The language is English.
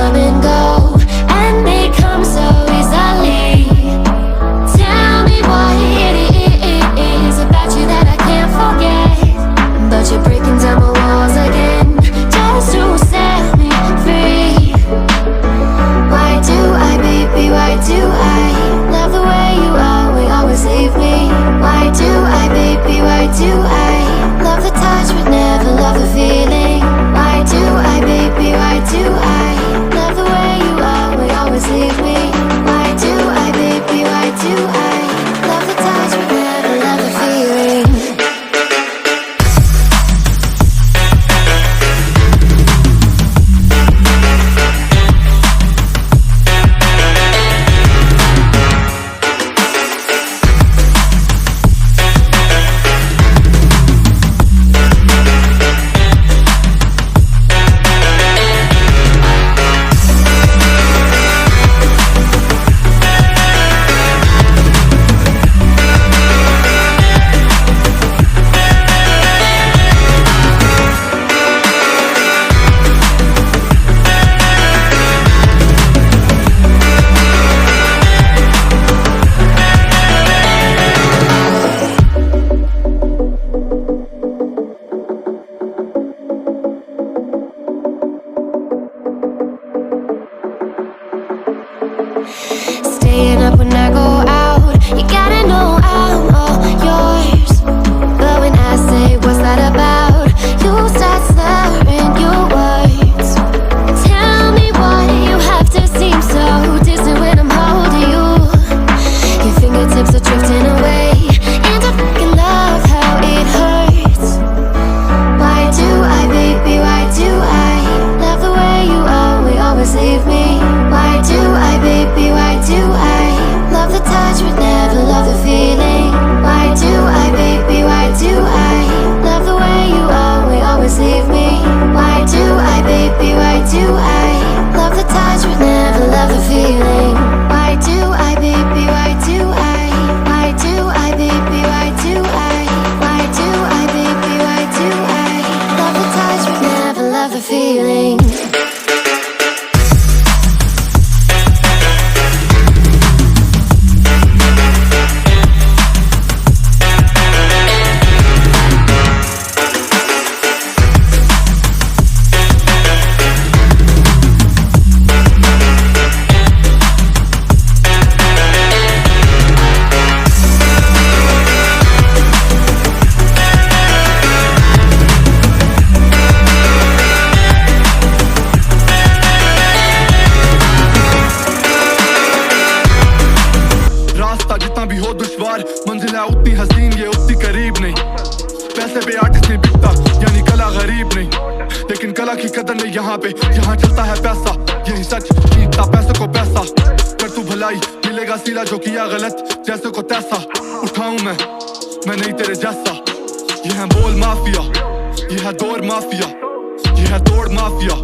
come and go, and they come so easily. Tell me what it is about you that I can't forget, but you're breaking down my walls again, just to set me free. Why do I, baby, why do I love the way you always leave me? Why do I, baby, why do I love the touch but never love the feeling? Why do I, baby, why do I love the way you always leave me? Why do I, baby, why do I love the touch but never love the feeling? Staying up when I go out, you gotta know I'm all yours. But when I say what's that about, you start slurring your words. Tell me why you have to seem so distant when I'm holding you. Your fingertips are drifting away, and I fucking love how it hurts. Why do I, baby, why do I love the way you always leave me? Why do I, baby, why do I love the touch but never love the feeling? Why do I, baby, why do I love the way you always leave me? Why do I, baby, why do I love the touch but never love the feeling? Why do I, baby, why do I? Why do I, baby, why do I? Why do I, baby, why do I love the touch but never love the feeling? मंजिल है उतनी हसीन ये उतनी करीब नहीं पैसे पे आर्टिस्ट नहीं बिकता यानी कला गरीब नहीं लेकिन कला की कदर नहीं यहाँ पे यहाँ चलता है पैसा यही सच खींचता पैसे को पैसा कर तू भलाई मिलेगा सीला जो किया गलत जैसे को तैसा उठाऊं मैं नहीं तेरे जैसा ये है बोल माफिया ये है दौर माफिया ये है तोड़ माफिया